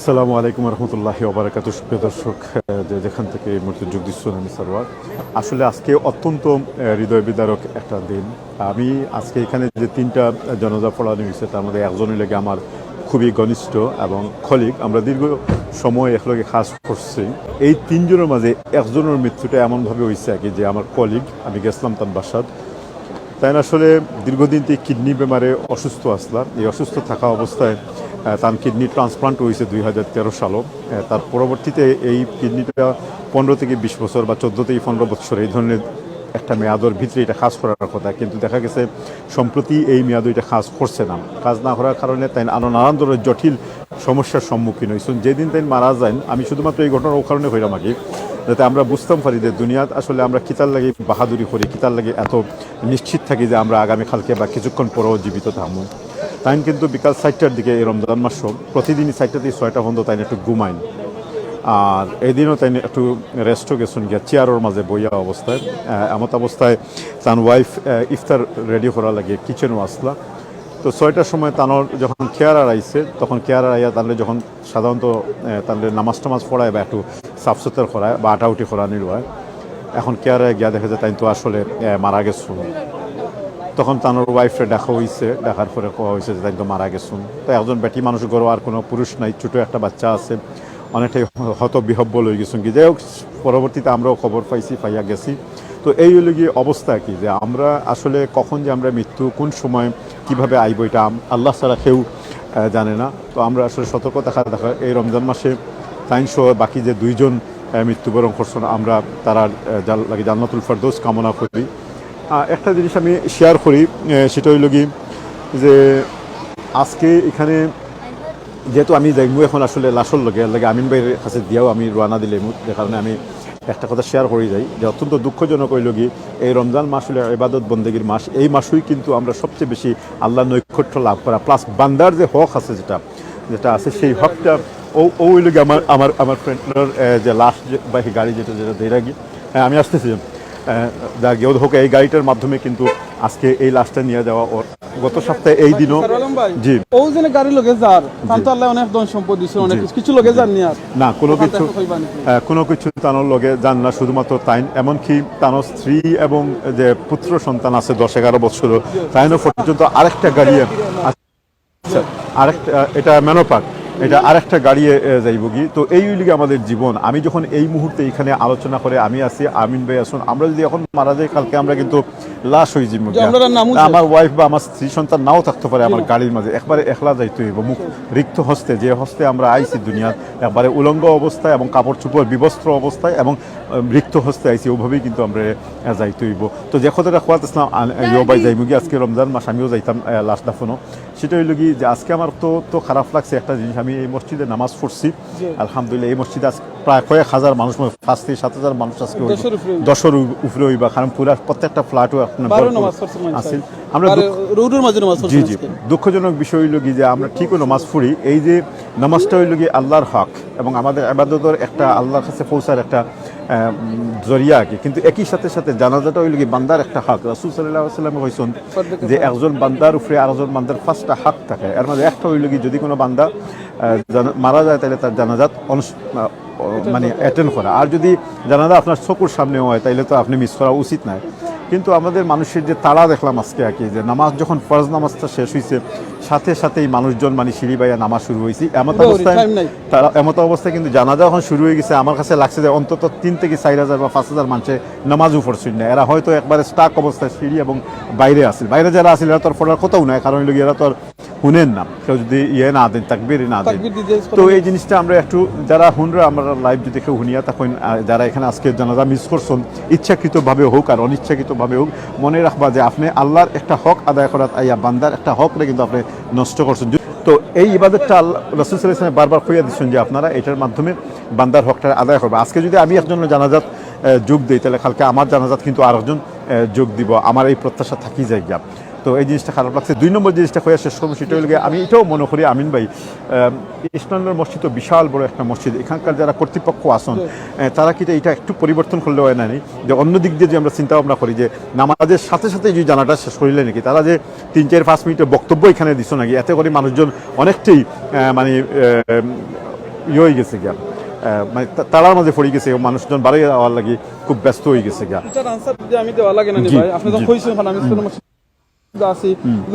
আসসালামু আলাইকুম রহমতুল্লাহি ওবারাকাতুহু। সুপ্রিয় দর্শক, যে যেখান থেকে এই মুহূর্তে যোগ দিচ্ছেন, আমি সারওয়ার। আসলে আজকে অত্যন্ত হৃদয় বিদারক একটা দিন। আমি আজকে এখানে যে তিনটা জানাজা পড়ানো হয়েছে, তার মধ্যে একজনই লেগে আমার খুবই ঘনিষ্ঠ এবং খলিগ। আমরা দীর্ঘ সময় একলগে কাজ করছি। এই তিনজনের মাঝে একজনের মৃত্যুটা এমনভাবে হয়েছে আর কি, যে আমার কলিগ, আমি গেছিলাম তার বাসাত। তাই আসলে দীর্ঘদিন থেকে কিডনি বেমারে অসুস্থ আসলাম। এই অসুস্থ থাকা অবস্থায় তার কিডনি ট্রান্সপ্লান্ট হয়েছে 2013 সালও। তার পরবর্তীতে এই কিডনিটা 15 থেকে 20 বছর বা 14 থেকে 15 বছর এই ধরনের একটা মেয়াদর ভিতরে এটা কাজ করার কথা, কিন্তু দেখা গেছে সম্প্রতি এই মেয়াদ এটা কাজ করছে না। কাজ না করার কারণে তাই আরও নানান ধরনের জটিল সমস্যার সম্মুখীন হয়েছেন। যেদিন তাই মারা যায়, আমি শুধুমাত্র এই ঘটনার ও কারণে হইলাম আগে, যাতে আমরা বুঝতাম পারি যে দুনিয়াত আসলে আমরা কিতার লাগে বাহাদুরি করি, কিতার লাগে এত নিশ্চিত থাকি যে আমরা আগামীকালকে বা কিছুক্ষণ পরেও জীবিত থাকবো। তাই কিন্তু বিকাল 4টার দিকে এই রমজান মাস প্রতিদিনই 4টা থেকে 6টা পর্যন্ত তাই একটু ঘুমাইন। আর এই দিনও তাই একটু রেস্টও গেছেন গিয়া চেয়ারের মাঝে বইয়া অবস্থায়। এমত অবস্থায় তার ওয়াইফ ইফতার রেডি করা লাগে, কিচেনও আসলা। তো 6টার সময় তানোর যখন কেয়ারার আইছে, তখন কেয়ারার আইয়া তাহলে যখন সাধারণত তাহলে নামাজ টামাজ পড়ায় বা একটু সাফ সুতর করায় বা আটাউটি করানির হয়। এখন কেয়ারায় গিয়া দেখা যায় তাই তো আসলে মারা গেছুন। তখন তানোর ওয়াইফে দেখা হয়েছে, দেখার পরে কোয়া হয়েছে যে তাই তো মারা গেছুন। তো একজন বেটি মানুষ গড়ো, আর কোনো পুরুষ নাই, ছোটো একটা বাচ্চা আছে, অনেকটাই হত বিহব্বল হয়ে গেছুন কি। যাই হোক, পরবর্তীতে আমরাও খবর পাইছি, পাইয়া গেছি। তো এই হলো গিয়ে অবস্থা কি, যে আমরা আসলে কখন যে আমরা মৃত্যু কোন সময় কিভাবে আইব, এটা আল্লাহ ছাড়া কেউ জানে না। তো আমরা আসলে সতর্ক দেখা এই রমজান মাসে তাইনসহ বাকি যে দুইজন মৃত্যুবরণ করছেন, আমরা তারা লাগে জান্নাতুল ফেরদৌস কামনা করি। একটা জিনিস আমি শেয়ার করি, সেটা হইল কি, যে আজকে এখানে যেহেতু আমি যাইমু এখন আসলে লাশর লগে আমিন ভাইয়ের কাছে দিয়েও আমি রওনা দিলাম, যে কারণে আমি একটা কথা শেয়ার করে যাই, যে অত্যন্ত দুঃখজনক হইল কি, এই রমজান মাস হলে ইবাদত বন্দেগীর মাস। এই মাসই কিন্তু আমরা সবচেয়ে বেশি আল্লাহ নৈকট্য লাভ করা, প্লাস বান্দার যে হক আছে যেটা আছে, সেই হকটা ও হইল কি আমার ফ্রেন্ডের যে লাশ বা গাড়ি যেটা দিয়ে রাখি। আমি আসতেছি যা গেও হোক, এই গাড়িটার মাধ্যমে কিন্তু আজকে এই লাশটা নিয়ে যাওয়া ওর গত সপ্তাহে এই দিনও। জি, ও যে গাড়ি লগে যার তান তো আল্লাহ অনেক ধন সম্পদ দিছে, অনেক কিছু লগে যান নি আর না, কোনো কিছু তানোর লগে যান না। শুধুমাত্র তাই, এমনকি তানোর স্ত্রী এবং যে পুত্র সন্তান আছে 10-11 বছর, তাইনও পর্যন্ত আরেকটা গাড়ি, আরেকটা, এটা মেনোপার্ক, এটা আরেকটা গাড়িয়ে যাইব গি। তো এই লিগে আমাদের জীবন। আমি যখন এই মুহূর্তে এখানে আলোচনা করে আমি আছি, আমিন ভাই আসুন, আমরা যদি এখন মারা যাই, কালকে আমরা কিন্তু লাশ হয়ে যাব। আমার ওয়াইফ বা আমার স্ত্রী সন্তান নাও থাকতে পারে আমার গাড়ির মাঝে, একবারে একলা যাইতে হইব, মুখ রিক্ত হস্তে, যে হস্তে আমরা আইছি দুনিয়ার, একবারে উলঙ্গ অবস্থায় এবং কাপড় চোপড় বিবস্ত্র অবস্থায় এবং রিক্ত হস্তে আইছি, ওভাবেই কিন্তু আমরা যাইতে হইব। তো যে কথাটা খোয়াত ইসলাম ভাই যাইব গিয়ে, আজকে রমজান মাস আমিও যাইতাম লাশ দাফনও। সেটা হইল কি, যে আজকে আমার তো খারাপ লাগছে একটা জিনিস, আমি এই মসজিদে নামাজ পড়ছি আলহামদুলিল্লাহ। এই মসজিদে প্রায় কয়েক হাজার মানুষ, 5 থেকে 7,000 মানুষ আজকে 10-এর উপরে হইবা, কারণ পুরা প্রত্যেকটা ফ্ল্যাটও আছে। আমরা জি জি, দুঃখজনক বিষয় হইল কি, যে আমরা ঠিকই নামাজ পড়ি, এই যে নামাজটা হইল কি আল্লাহর হক এবং আমাদের ইবাদতের একটা আল্লাহর কাছে পৌঁছার একটা জরিয়া কি, কিন্তু একই সাথে জানাজাটা হইল কি বান্দার একটা হক। রাসূল সাল্লাল্লাহু আলাইহি ওয়াসাল্লাম কইছেন যে একজন বান্দার উপরে আরেকজন বান্দার 5টা হক থাকে। এর মধ্যে একটা হইল কি, যদি কোনো বান্দা মারা যায় তাহলে তার জানাজাত মানে অ্যাটেন্ড করা, আর যদি জানাজা আপনার চোখের সামনে হয় তাইলে তো আপনি মিস করা উচিত নয়। কিন্তু আমাদের মানুষের যে তাড়া দেখলাম আজকে আর কি, যে নামাজ যখন ফরজ নামাজটা শেষ হয়েছে, সাথেই মানুষজন মানে সিঁড়ি বাইয়া নামাজ শুরু হয়েছে। এমত অবস্থায় কিন্তু জানাজা যখন শুরু হয়ে গেছে, আমার কাছে লাগছে যে অন্তত 3 থেকে 4,000 বা 5,000 মানুষের নামাজও পড়ছেন না। এরা হয়তো একবারে স্টাক অবস্থায় সিঁড়ি এবং বাইরে আসে, বাইরে যারা আসলে এরা তো আর পড়ার কথাও নয়, কারণ এরা তো আর শুনেন না, কেউ যদি না দেন, তাকবীর না দেন। তো এই জিনিসটা আমরা একটু, যারা হুনরা আমরা লাইভ যদি কেউ শুনিয়া তখন, যারা এখানে আজকে জানাজা মিস করছেন, ইচ্ছাকৃতভাবে হোক আর অনিচ্ছাকৃতভাবে হোক, মনে রাখবা যে আপনি আল্লাহর একটা হক আদায় করার আইয়া বান্দার একটা হকরে কিন্তু আপনি নষ্ট করছেন। তো এই ইবাদতটা আল্লাহ রাসূল সাল্লাল্লাহু আলাইহি ওয়াসাল্লাম বারবার কইয়া দিচ্ছেন যে আপনারা এটার মাধ্যমে বান্দার হকটা আদায় করবে। আজকে যদি আমি একজনের জানাজাত যোগ দিই, তাহলে কালকে আমার জানাজাত কিন্তু আরেকজন যোগ দিব, আমার এই প্রত্যাশা থাকি যায় গিয়া। তো এই জিনিসটা খারাপ লাগছে। 2 নম্বর জিনিসটা হয়ে শেষ করবো, সেটা হল আমি এটাও মনে করি, আমিন ভাই, ইসলামের মসজিদ তো বিশাল বড় একটা মসজিদ, এখানকার যারা কর্তৃপক্ষ আসন তারা কি এটা একটু পরিবর্তন করলে হয় না, যে অন্য দিক দিয়ে যে আমরা চিন্তা ভাবনা করি যে নামাজের সাথে যে জানাটা শেষ করিলে নাকি, তারা যে 3-4-5 মিনিটের বক্তব্য এখানে দিছ নাকি, এতে করে মানুষজন অনেকটাই মানে ইয়ে হয়ে গেছে গিয়া মানে তালার মাঝে পড়ে গেছে, মানুষজন বাড়ি যাওয়ার লাগে খুব ব্যস্ত হয়ে গেছে গিয়া। এটার আনসার যদি আমি দেওয়া লাগে না নি জি, ভাই, আপনি যখন জি। কইছেন আমি আছি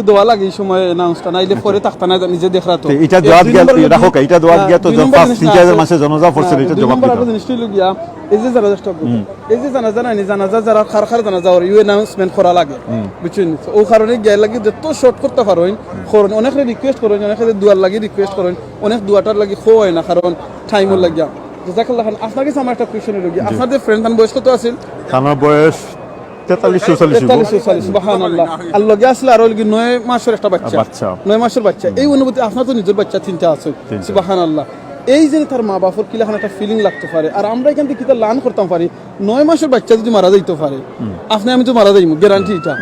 দেওয়া লাগে এই সময় অ্যানাউন্সটা নাইলে পরে থাকতা না নিজে দেখরা তো তো এটা দোয়াত গিয়া রাখো, এটা দোয়াত গিয়া তো ফার্স্ট 3000 মাসে জনজা পড়ছে, এটা জবাব নম্বর দিতে আরো জিনিসটা হলো গিয়া এই যে যারা চেষ্টা করবে এই যে জানাজা নাই জানাজা যারা খার জানাজা ওর ইউ অ্যানাউন্সমেন্ট করা লাগে বুঝছেন, ও কারণে গিয়া লাগে যত শর্ট করতে পারেন করুন, অনেক রিকোয়েস্ট করেন, অনেক দুয়ার লাগি রিকোয়েস্ট করেন, অনেক দুয়াটার লাগি হয় না কারণ টাইমও লাগিয়া। জাযাকাল্লাহ খান। আপনার কাছে আমার একটা কোয়েশ্চন হলো গিয়া আপনাদের ফ্রেন্ড বয়স কত আছে? আমার বয়স 43-44 সুবহানাল্লাহ। আর লগে আসলে আর লগে 9 মাসের একটা বাচ্চা, বাচ্চা। 9 মাসের বাচ্চা। এই অনুভূতি আপনার তো নিজের বাচ্চা তিনটা আছে, তিনটা। সুবহানাল্লাহ। এই যে তার মা বাবার কিলাখান একটা ফিলিং লাগতে পারে, আর আমরা এখান থেকে কিতা লার্ন করতাম পারি 9 মাসের বাচ্চা যদি মারা যাইতে পারে, আপনি আমি তো মারা যাইমু গ্যারান্টি এটা।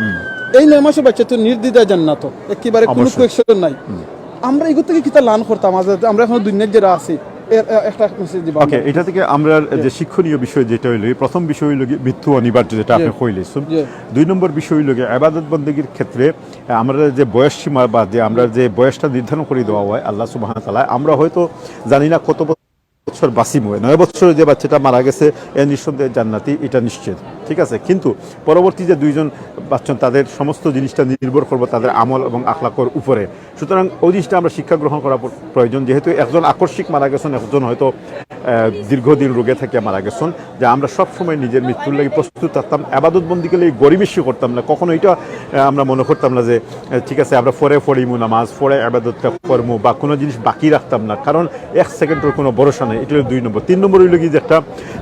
এই 9 মাসের বাচ্চা তো নির্দ্বিধায় জান্নাত, একেবারে কোনো অবশ্যই। কোয়েশ্চন নাই। আমরা এগুলো থেকে কিতা লার্ন করতাম, আমরা এখন দুনিয়ার যারা আছি একটা মেসেজ দিবা। ওকে, এটা থেকে আমরা যে শিক্ষণীয় বিষয় যেটা হইল, প্রথম বিষয় হইল মৃত্যু অনিবার্য, যেটা আপনি কইলেছেন। জি। 2 নম্বর বিষয় হইল ইবাদত বন্দেগীর ক্ষেত্রে আমরা যে বয়স সীমা বা যে আমরা যে বয়সটা নির্ধারণ করে দেওয়া হয় আল্লাহ সুবহানাহু ওয়া তাআলা, আমরা হয়তো জানি না কত বছর বাঁচিমু, 9 বছরে যে বাচ্চাটা মারা গেছে এ নিঃসন্দেহে জান্নাতি, এটা নিশ্চিত, ঠিক আছে। কিন্তু পরবর্তী যে 2জন বাচ্চন তাদের সমস্ত জিনিসটা নির্ভর করবো তাদের আমল এবং আখলাকর উপরে। সুতরাং ওই জিনিসটা আমরা শিক্ষা গ্রহণ করা প্রয়োজন, যেহেতু একজন আকস্মিক মারা গেছেন, একজন হয়তো দীর্ঘদিন রোগে থেকে মারা গেছেন, যে আমরা সবসময় নিজের মৃত্যুর লাগে প্রস্তুত থাকতাম, আবাদত বন্দিকে লাগে গরিবেশি করতাম না, কখনো এটা আমরা মনে করতাম না যে ঠিক আছে আমরা পরে পড়িমু নামাজ, পরে আবাদতটা করমু বা কোনো জিনিস বাকি রাখতাম না, কারণ 1 সেকেন্ডের কোনো ভরসা নেই। এটা হলো 2 নম্বর। 3 নম্বর হইল কি যে একটা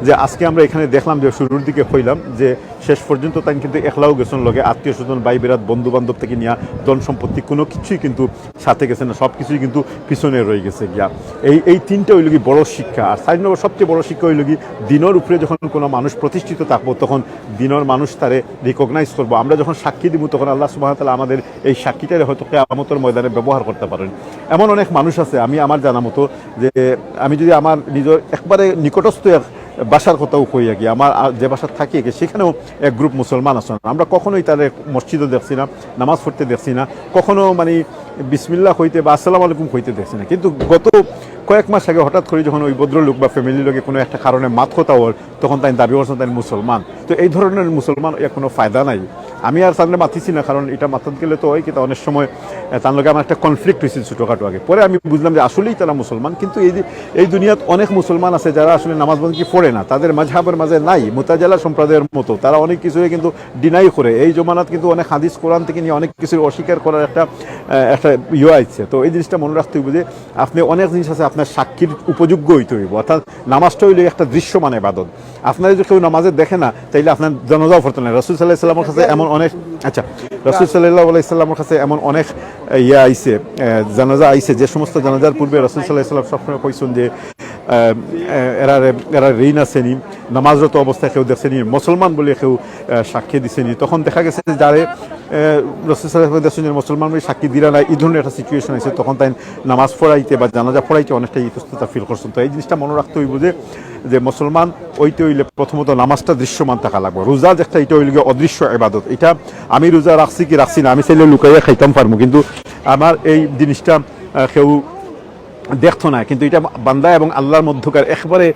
যে আজকে আমরা এখানে দেখলাম যে শুরুর দিকে হইলাম যে শেষ পর্যন্ত তাই কিন্তু একলাও গেছেন, লগে আত্মীয় স্বজন ভাই বেরাত বন্ধু বান্ধব থেকে নিয়ে ধন সম্পত্তি কোনো কিছুই কিন্তু সাথে গেছে না, সব কিছুই কিন্তু পিছনে রয়ে গেছে গিয়া। এই 3টা হইল কি বড় শিক্ষা। আর 4 নম্বর সবচেয়ে বড় শিক্ষা হইল কি দিনের উপরে যখন কোনো মানুষ প্রতিষ্ঠিত থাকবো তখন দিনের মানুষ তারে রিকগনাইজ করবো। আমরা যখন সাক্ষী দিব তখন আল্লাহ সুবহানাহু ওয়া তাআলা আমাদের এই সাক্ষীটারে হয়তো কিয়ামতের ময়দানে ব্যবহার করতে পারেন। এমন অনেক মানুষ আছে, আমি আমার জানা মতো যে আমি যদি আমার নিজের একবারে নিকটস্থ বাসার কথাও কইয়া কি আমার যে বাসার থাকি সেখানেও এক গ্রুপ মুসলমান আছেন, আমরা কখনোই তাদের মসজিদও দেখছি না, নামাজ পড়তে দেখছি না, কখনো মানে বিসমিল্লাহ হইতে বা আসসালামু আলাইকুম হইতে দেখছি না। কিন্তু গত কয়েক মাস আগে হঠাৎ করে যখন ওই ভদ্রলোক বা ফ্যামিলির লোকে কোনো একটা কারণে মাত কথা ওর, তখন তাই দাবি করছেন তাই মুসলমান। তো এই ধরনের মুসলমান এর কোনো ফায়দা নাই। আমি আর তাহলে মাতিছি না, কারণ এটা মাথাত গেলে তো হয় কিন্তু অনেক সময় তার লোকে আমার একটা কনফ্লিক্ট হয়েছিল ছোটোখাটো আগে। পরে আমি বুঝলাম যে আসলেই তারা মুসলমান, কিন্তু এই দুনিয়াত অনেক মুসলমান আছে যারা আসলে নামাজ বন্দী পড়ে না, তাদের মাযহাবের মাঝে নাই, মুতাজিলা সম্প্রদায়ের মতো তারা অনেক কিছুই কিন্তু ডিনাই করে। এই জমানাত কিন্তু অনেক হাদিস কোরআন থেকে নিয়ে অনেক কিছু অস্বীকার করার একটা ইয়ে আছে। তো এই জিনিসটা মনে রাখতে হইব যে আপনি অনেক জিনিস আছে আপনার সাক্ষীর উপযোগ্য হইতে হইব। অর্থাৎ নামাজটা হইলে একটা দৃশ্যমান ইবাদত। আপনার যদি কেউ নামাজে দেখে না তাইলে আপনার জানাজাও পড়তে না। রাসূল সাল্লাল্লাহু আলাইহি ওয়াসাল্লামের কাছে এমন অনেক রাসূল সাল্লাল্লাহু আলাইহি ওয়াসাল্লামের কাছে এমন অনেক আইছে, জানাজা আইছে, যে সমস্ত জানাজার পূর্বে রাসূল সাল্লাল্লাহু আলাইহি ওয়াসাল্লাম সবসময় কইছেন যে এরা ঋণ আসেনি, নামাজরত অবস্থায় কেউ দেখছেনি, মুসলমান বলে কেউ সাক্ষী দিছেনি। তখন দেখা গেছে যে যারে রাসূল সাল্লাল্লাহু আলাইহি ওয়াসাল্লাম মুসলমান বলে সাক্ষী দিরা না, এই ধরনের একটা সিচুয়েশন আছে, তখন তাই নামাজ পড়াইতে বা জানাজা পড়াইতে অনেকটা ইতস্ততা ফিল করছেন। তো এই জিনিসটা মনে রাখতে হইব যে মুসলমান ওইতে হইলে প্রথমত নামাজটা দৃশ্যমান থাকা লাগবে। রোজা যেটা এটা হইলে অদৃশ্য ইবাদত। এটা আমি রোজা রাখছি কি রাখছি না, আমি চাইলে লুকাইয়া খাইতাম পারবো, কিন্তু আমার এই জিনিসটা কেউ দেখতো না, কিন্তু এটা বান্দা এবং আল্লাহর মধ্যকার একবারে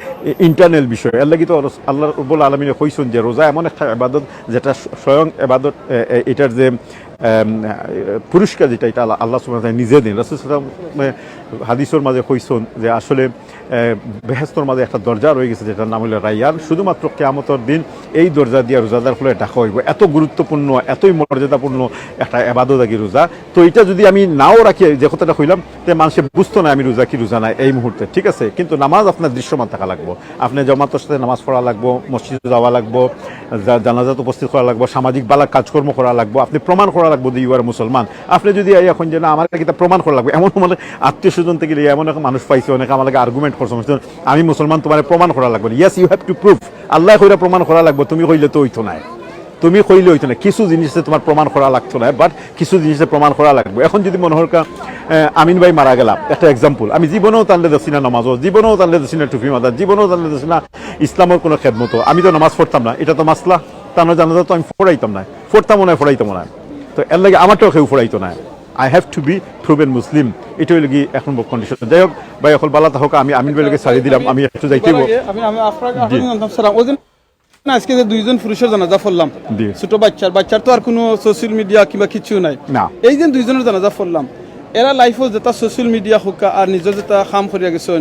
ইন্টারনাল বিষয়। এর লাগি তো আল্লাহ রাব্বুল আলামিন কইছেন যে রোজা এমন একটা ইবাদত যেটা স্বয়ং ইবাদত, এটার যে পুরস্কার যেটা এটা আল্লাহ সুবহানাহু ওয়া তাআলা নিজে দেন। রাসূল সাল্লাল্লাহু আলাইহি ওয়াসাল্লাম হাদিসের মাঝে কইছেন যে আসলে বেহেশতের মাঝে একটা দরজা রয়ে গেছে যেটার নাম হলো রাইয়ান, শুধুমাত্র কিয়ামতের দিন এই দরজা দিয়ে রোজাদার ফলে ঢাকা হইব। এত গুরুত্বপূর্ণ, এতই মর্যাদাপূর্ণ একটা ইবাদত আগে রোজা। তো এটা যদি আমি নাও রাখি, যে কথাটা কইলাম, যে মানুষে বুঝতো না আমি রোজা কি রোজা নাই এই মুহূর্তে, ঠিক আছে। কিন্তু নামাজ আপনার দৃশ্যমান থাকা লাগবো, আপনি জামাতের সাথে নামাজ পড়া লাগবো, মসজিদে যাওয়া লাগবো, জানাজাত উপস্থিত করা লাগবো, সামাজিক বালা কাজকর্ম করা লাগবো, আপনি প্রমাণ করা লাগবো যে ইউ আর মুসলমান। আপনি যদি এখন যে না আমার কিতা প্রমাণ করা লাগবে, এমন মানে আত্মীয় স্বজন থেকে এমন এক মানুষ পাইছে, অনেকে আমার আর্গুমেন্ট করছে আমি মুসলমান, তোমার প্রমাণ করা লাগবে। Yes, you have to prove. Allah কইরা প্রমাণ করা লাগবে, তুমি কইলে তো হইতো না, তুমি কইলে হইতো না। কিছু জিনিসে তোমার প্রমাণ করা লাগতো না, বাট কিছু জিনিসে প্রমাণ করা লাগবে। এখন যদি মনে হয় আমিন ভাই মারা গেলাম, একটা এক্সাম্পল, আমি জীবনেও তানলে দেখছি না নামাজও, জীবনেও তানলে দেখছি না টুপি মাথা, জীবনেও তানলে দেখছি না ইসলামের কোনো খেদমত, আমি তো নামাজ পড়তাম না, এটা তো মাসলা, তার জানাজা তো আমি পড়াইতাম না, পড়তাম না, পড়াইতাম না। তো এর লাগে আমারটাও কেউ পড়াইতো না, I have to be proven Muslim, এটা হইল কি এখন কন্ডিশন। যাই হোক ভাই এখন বালা হোক, আমি আমিন ভাইকে ছাড়িয়ে দিলাম, আমি একটু যাইতে আমি আপনার ওদিন না আজকে যে দুইজন পুরুষের জানাজা পড়লাম, জি। ছোট বাচ্চার তো আর কোনো সোশ্যাল মিডিয়া কিংবা কিছু নাই না। এই যে দুইজনের জানাজা পড়লাম, এরা লাইফও যেটা সোশ্যাল মিডিয়া হোক আর নিজের যেটা কাম করিয়া গেছেন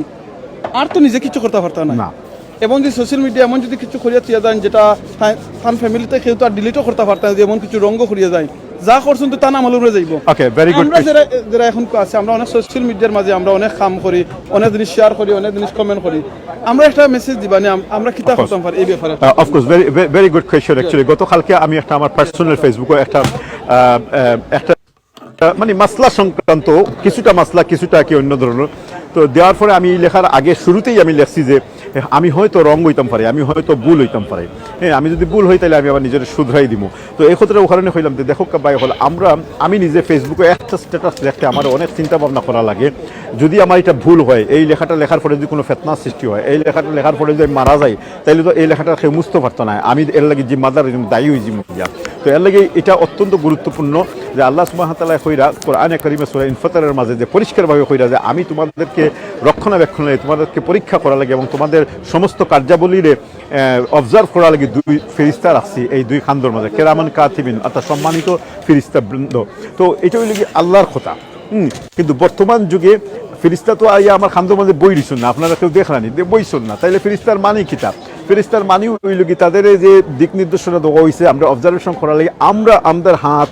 আর তো নিজে কিছু করতে পারতাম না। এবং যে সোশ্যাল মিডিয়া এমন যদি কিছু করিয়া দিয়া যান যেটা তার ফ্যামিলিতে কেউ তো আর ডিলিটও করতে পারতাম, যে এমন কিছু রঙ্গ করিয়া যায় যা করছেন তো তা নাম আলুরে যাইব। ওকে, ভেরি গুড। আমরা যারা এখন আছে, আমরা অনেক সোশ্যাল মিডিয়ার মাঝে আমরা অনেক কাম করি, অনেক জিনিস শেয়ার করি, অনেক জিনিস কমেন্ট করি, আমরা একটা মেসেজ দিবা না আমরা কিতা করতাম পারি এই ব্যাপারে? Of course, very good question. Actually গতকালকে আমি একটা আমার পার্সোনাল ফেসবুকে একটা মানে মাসলা সংক্রান্ত কিছুটা মাসলা কিছুটা কি অন্য ধরনের তো দেওয়ার পরে আমি লেখার আগে শুরুতেই আমি লেখছি যে আমি হয়তো রং হইতাম পারি, আমি হয়তো ভুল হইতাম পারি, হ্যাঁ আমি যদি ভুল হই তাহলে আমি আবার নিজের শুধরাই দিব। তো এই ক্ষেত্রে ওখানে হইলাম যে দেখো ভাই হল আমি নিজে ফেসবুকে একটা স্ট্যাটাস লিখতে আমার অনেক চিন্তা ভাবনা করা লাগে। যদি আমার এটা ভুল হয়, এই লেখাটা লেখার পরে যদি কোনো ফেতনার সৃষ্টি হয়, এই লেখাটা লেখার পরে যদি মারা যায়, তাহলে তো এই লেখাটা কেউ মুছতে পারতো না, আমি এর লাগে জিম্মাদার দায়ী হই জিম্মিয়া। তো এর লাগে এটা অত্যন্ত গুরুত্বপূর্ণ যে আল্লাহ সুবহানাহু ওয়া তাআলা কইরা কোরআনে কারিমে সূরা ইনফিতারের মাঝে যে পরিষ্কারভাবে কইরা যে আমি তোমাদেরকে রক্ষণাবেক্ষণে তোমাদেরকে পরীক্ষা করা লাগে এবং তোমাদের সমস্ত কার্যাবলীরে অবজার্ভ করা লাগে দুই ফেরেশতা রাখছি এই দুই খান্দর মাঝে, কেরামান কাতিবিন অর্থাৎ সম্মানিত ফেরেশতা বৃন্দ। তো এটা হইল কি আল্লাহর কথা। কিন্তু বর্তমান যুগে ফেরেশতা তো আইয়া আমার খান্দর মাঝে বই দিচ্ছেন না, আপনারা কেউ দেখলানি বইছেন না, তাইলে ফেরেশতার মানে কিতাব ফেরেশতার মানি হইল কি তাদের যে দিক নির্দেশনা দেওয়া হয়েছে আমরা অবজারভেশন করা লাগে, আমরা আমাদের হাত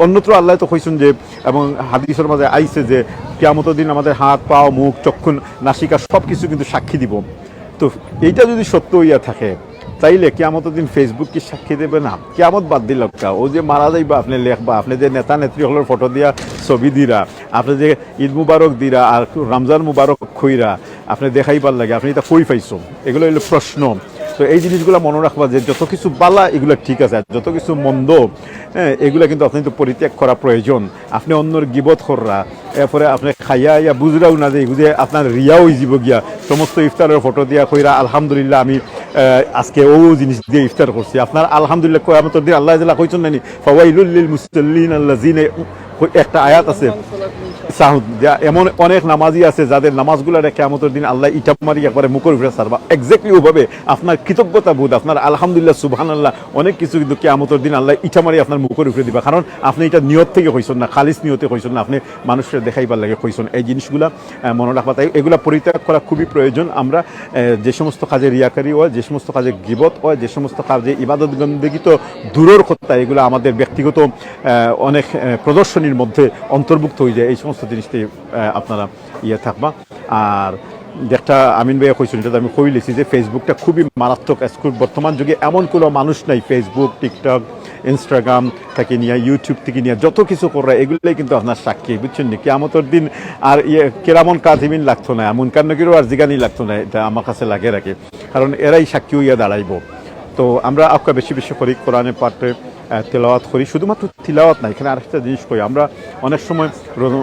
অন্যত্র আল্লাহ তো কইছেন যে এবং হাদিসের মাঝে আইছে যে কিয়ামতের দিন আমাদের হাত পা মুখ চক্ষু নাসিকা সব কিছু কিন্তু সাক্ষী দিব। তো এইটা যদি সত্য হইয়া থাকে তাইলে কিয়ামতের দিন ফেসবুক কি সাক্ষী দেবে না? কিয়ামত বাদ দিল ও যে মারা যাইবা আপনি লেখবা, আপনি যে নেতা নেত্রী হলের ফটো দিয়া ছবি দিরা, আপনি যে ঈদ মুবারক দিরা আর রমজান মুবারক খইরা আপনি দেখাইবার লাগে, আপনি এটা কই পাইছো, এগুলো হইলো প্রশ্ন। তো এই জিনিসগুলো মনে রাখবা যে যত কিছু বালা এগুলো ঠিক আছে, আর যত কিছু মন্দ হ্যাঁ এগুলো কিন্তু আপনি তো পরিত্যাগ করা প্রয়োজন। আপনি অন্যর গিবত কররা, এরপরে আপনি খাইয়া ইয়া বুঝরাও না যে এগুলো আপনার রিয়াও যাব গিয়া সমস্ত ইফতারের ফটো দিয়া কইরা আলহামদুলিল্লাহ আমি আজকে ও জিনিস দিয়ে ইফতার করছি, আপনার আলহামদুলিল্লাহ কিয়ামতের দিন আল্লাহ তাআলা কইছেন নানি ফাওয়াইলুল লিল মুসাল্লিন আল্লাযিনা, একটা আয়াত আছে এমন অনেক নামাজি আছে যাদের নামাজগুলো কিয়ামতের দিন আল্লাহ ইটা মারি একবারে মুখের উপরে ছাড়বা। এক্স্যাক্টলি ওভাবে আপনার কৃতজ্ঞতা বোধ, আপনার আলহামদুলিল্লাহ সুবহানাল্লাহ অনেক কিছু কিন্তু কিয়ামতের দিন আল্লাহ ইটা মারি আপনার মুখের উপরে দিবা, কারণ আপনি এটা নিয়ত থেকে কইছেন না, খালিস নিয়তে কইছেন না, আপনি মানুষের দেখাইবার লাগে কইছেন। এই জিনিসগুলা মনে রাখবা, তাই এগুলা পরিত্যাগ করা খুবই প্রয়োজন। আমরা যে সমস্ত কাজে রিয়াকারি হয়, যে সমস্ত কাজে গিবত হয়, যে সমস্ত কাজে ইবাদত বন্দেগী তো দূরের কথা, এগুলো আমাদের ব্যক্তিগত অনেক প্রদর্শনীর মধ্যে অন্তর্ভুক্ত হয়ে যায়। এই সমস্ত জিনিসটি আপনারা থাকবা। আর যেটা আমিন ভাইয়া কইছেন এটা আমি কই লিখছি যে ফেসবুকটা খুবই মারাত্মক। বর্তমান যুগে এমন কোনো মানুষ নাই ফেসবুক টিকটক ইনস্টাগ্রাম থেকে নিয়ে ইউটিউব থেকে নিয়ে যত কিছু করা এগুলোই কিন্তু আপনার সাক্ষী, বুঝছেন নি? কিয়ামতের দিন আর কেরামন কাতিবিন লাগতো না, এমন কান্নকিরও আর জিগানি লাগতো না, এটা আমার কাছে লাগে রাখে, কারণ এরাই সাক্ষী হইয়া দাঁড়াইব। তো আমরা আপনার বেশি বেশি করি কোরআনে পাঠে তেলাওয়াত করি, শুধুমাত্র তিলাওয়াত না, এখানে আরেকটা জিনিস করি আমরা অনেক সময়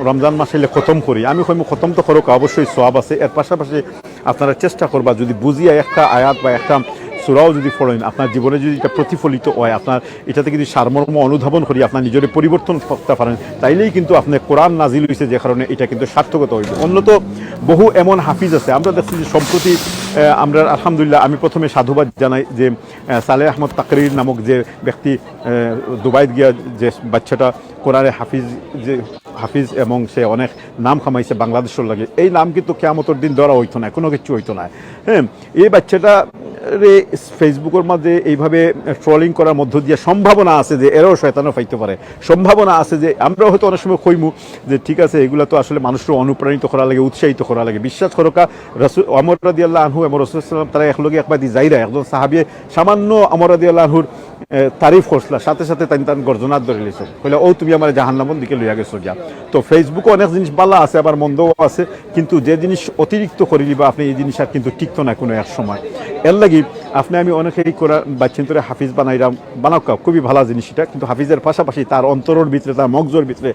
রমজান মাসে এলে খতম করি। আমি কই খতম তো করো, অবশ্যই সওয়াব আছে, এর পাশাপাশি আপনারা চেষ্টা করবা যদি বুঝিয়া একটা আয়াত বা একটা সূরাও যদি পড়েন আপনার জীবনে যদি এটা প্রতিফলিত হয়, আপনার এটাতে যদি সারমর্ম অনুধাবন করি আপনার নিজের পরিবর্তন করতে পারেন, তাইলেই কিন্তু আপনার কোরআন নাজিল হয়েছে যে কারণে এটা কিন্তু সার্থকতা হইবে। অন্যত বহু এমন হাফিজ আছে, আমরা দেখছি যে সম্প্রতি আমরা আলহামদুলিল্লাহ আমি প্রথমে সাধুবাদ জানাই যে সালেহ আহমদ তাকরির নামক যে ব্যক্তি দুবাইত গিয়া যে বাচ্চাটা কোরআনে হাফিজ এবং সে অনেক নাম কামাইছে বাংলাদেশের লাগে, এই নাম কিন্তু কিয়ামতের দিন ধরা হইতো না, কোনো কিছু হইতো না। হ্যাঁ, এই বাচ্চাটা ফেসবুকের মাঝে এইভাবে ট্রলিং করার মধ্য দিয়ে সম্ভাবনা আছে যে এরাও শয়তানও পাইতে পারে, সম্ভাবনা আছে যে আমরাও হয়তো অনেক সময় কইমু যে ঠিক আছে এগুলো তো আসলে মানুষকে অনুপ্রাণিত করা লাগে, উৎসাহিত করা লাগে। বিশ্বাস করো কা রাসূল ওমর রাদিয়াল্লাহু আনহু এবং রাসূল সাল্লাল্লাহু আলাইহি ওয়াসাল্লাম তারা একলগে একবার দি যাইরা একজন সাহাবী সামান্য ওমর রাদিয়াল্লাহু আনহুর তারিফ করছলা, সাথে সাথে তান গর্জনাত ধরে লিছে, কইলা ও তুমি আমার জাহান্নামের দিকে লইয়া গেছো গিয়া। তো ফেসবুকে অনেক জিনিস ভালো আছে আবার মন্দও আছে, কিন্তু যে জিনিস অতিরিক্ত করিলি বা আপনি এই জিনিস আর কিন্তু টিকতো না কোনো এক সময়। এর লাগি আপনি আমি অনেকেই কোরআন বাচ্চিন্তরে হাফিজ বানাইরাম বানাকা খুবই ভালো জিনিস এটা, কিন্তু হাফিজের পাশাপাশি তার অন্তরের ভিতরে, তার মগজের ভিতরে,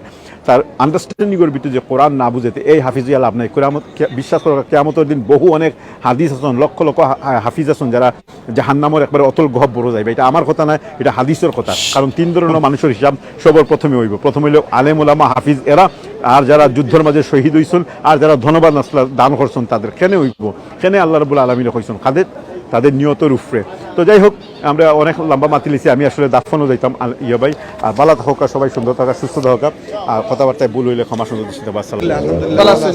তার আন্ডারস্ট্যান্ডিংয়ের ভিতরে যে কোরআন না বুঝেতে এই হাফিজ লাভ নাই। কোরআন বিশ্বাস করা কেয়ামতের দিন বহু অনেক হাদিস আছেন, লক্ষ লক্ষ হাফিজ আছেন যারা জাহান্নামের একবারে অতল গহব বড় যাইবে। এটা আমার কথা না, এটা হাদিসের কথা। কারণ তিন ধরনের মানুষের হিসাব সবার প্রথমে হইব। প্রথম হইল আলেম ওলামা হাফিজ এরা, আর যারা যুদ্ধের মাঝে শহীদ হইছেন, আর যারা ধন্যবাদ নাসলা দান করছেন তাদের কেনে হইব, কেনে আল্লাহ রাব্বুল আলামিন কইছেন কাদের, তাদের নিয়তের উপরে। তো যাই হোক, আমরা অনেক লম্বা মাতিলেছি, আমি আসলে দাফনও যাইতাম ইয়ে ভাই। আর বালা থাকা, সবাই সুন্দর থাকা, সুস্থ থাকা, আর কথাবার্তায় ভুল হইলে ক্ষমা সুন্দর দৃষ্টিতে। ভালো আছেন?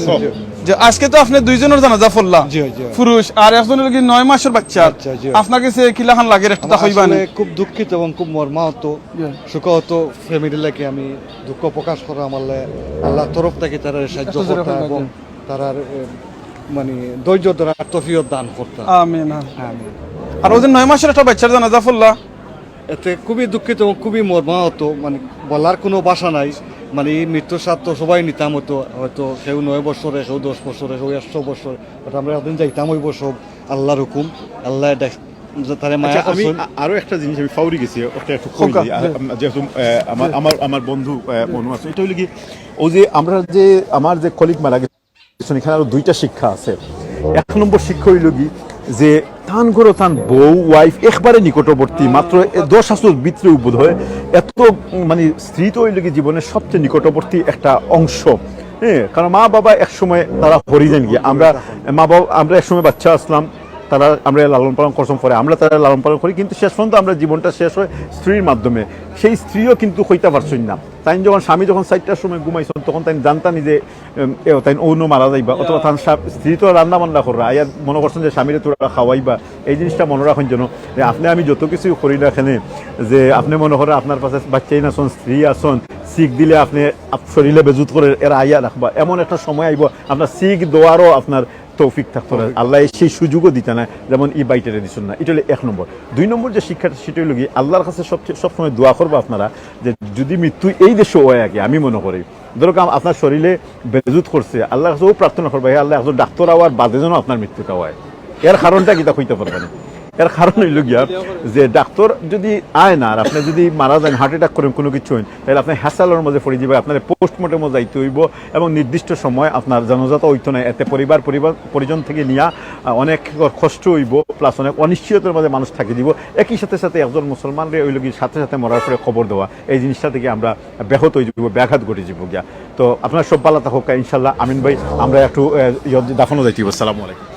যে আজকে তো আপনি দুইজনের জানাজা পড়লা, পুরুষ আর একজনের কি 9 মাসের বাচ্চা। আপনাকে সে কিলাখান লাগে একটা হইবানি? খুব দুঃখিত এবং খুব মর্মাহত, শোকাহত ফ্যামিলি লাগে আমি দুঃখ প্রকাশ করা। আমার আল্লাহ তরফ থেকে তারা সাহায্য করতে এবং তারার মানে ধৈর্য ধরা তৌফিক দান করতে। আমিন। আর ওদের 9 মাসের একটা বাচ্চার জানাজা পড়লা, এতে খুবই দুঃখিত এবং খুবই মর্মাহত, মানে বলার কোনো ভাষা নাই। মানে এই মৃত্যুর স্বাদ তো সবাই নিতাম হতো, হয়তো কেউ 9 বছরে, কেউ 10 বছরে, কেউ 100 বছর, বাট আমরা একদিন যাইতাম হইব সব আল্লাহর হুকুম। আল্লাহ তারে মায়া আমি করছেন। আরো একটা জিনিস আমি ফাউরি গেছি, ওটা একটু কই দিই। যেহেতু আমার বন্ধু মনু আছে, এটা হলো কি, ও যে আমরা যে আমার যে কলিগ মারা গেছে, এখানে আরো 2টা শিক্ষা আছে। 1 নম্বর শিক্ষা হইল কি, যে তান করো তান বউ ওয়াইফ একবারে নিকটবর্তী, মাত্র 10 আসর ভিতরে বোধ হয় এত, মানে স্ত্রী তো হইল কি জীবনের সবচেয়ে নিকটবর্তী একটা অংশ। হ্যাঁ, কারণ মা বাবা এক সময় তারা হরিজেন গিয়ে, আমরা মা বাবা আমরা এক সময় বাচ্চা আসলাম, তারা আমরা লালন পালন করতাম, পরে আমরা তারা লালন পালন করি, কিন্তু শেষ পর্যন্ত আমরা জীবনটা শেষ হয় স্ত্রীর মাধ্যমে। সেই স্ত্রীও কিন্তু হইতে পারছেন না। তাই যখন স্বামী যখন 4টার সময় ঘুমাইছেন, তখন তাই জানতানি যে তাই অন্য মারা যাইবা, অথবা তার স্ত্রী তো রান্না বান্না করা, আয়ার মনে করছেন যে স্বামীরে তোরা খাওয়াইবা। এই জিনিসটা মনে রাখেন যেন, যে আপনি আমি যত কিছু করি না এখানে, যে আপনি মনে করেন আপনার পাশে বাচ্চাই নাচন, স্ত্রী আসন, শিখ দিলে আপনি শরীরে বেজুত করে এরা আইয়া রাখবা, এমন একটা সময় আইব আপনার শিখ দোয়ারও আপনার তৌফিক থাকতো না, আল্লাহ সেই সুযোগও দিতে না, যেমন ই বাইটারে দিচ্ছেন না। এটা হলো 1 নম্বর। 2 নম্বর যে শিক্ষাটা, সেটা হলো কি, আল্লাহর কাছে সবসময় দোয়া করবো আপনারা, যে যদি মৃত্যু এই দেশে হয় আগে, আমি মনে করি ধরো আপনার শরীরে বেজুত করছে, আল্লাহর কাছেও প্রার্থনা করবে, হে আল্লাহ একজন ডাক্তার হওয়ার বাদে যেন আপনার মৃত্যুটা হয়। এর কারণটা কিতা হইতে পারবে না, এর কারণ হইল গিয়া, যে ডাক্তার যদি আয় না, আর আপনি যদি মারা যান, হার্ট অ্যাটাক করেন, কোনো কিছু হইন, তাহলে আপনি হ্যাসালের মধ্যে পড়ে যাবে, আপনার পোস্টমর্টেমও যাইতে হইব, এবং নির্দিষ্ট সময় আপনার জানাজাটা হইতো না। এতে পরিজন থেকে নিয়ে অনেক কষ্ট হইব, প্লাস অনেক অনিশ্চয়তার মধ্যে মানুষ থাকি দিব। একই সাথে সাথে একজন মুসলমানরে ওই লোক সাথে সাথে মরার পরে খবর দেওয়া, এই জিনিসটা থেকে আমরা ব্যাহত হয়ে যাব, ব্যাঘাত ঘটে যাব গিয়া। তো আপনার সব ভালো থাকুক ইনশাল্লাহ। আমিন ভাই, আমরা একটু দাফনও যাইতে হইব। আসসালামু আলাইকুম।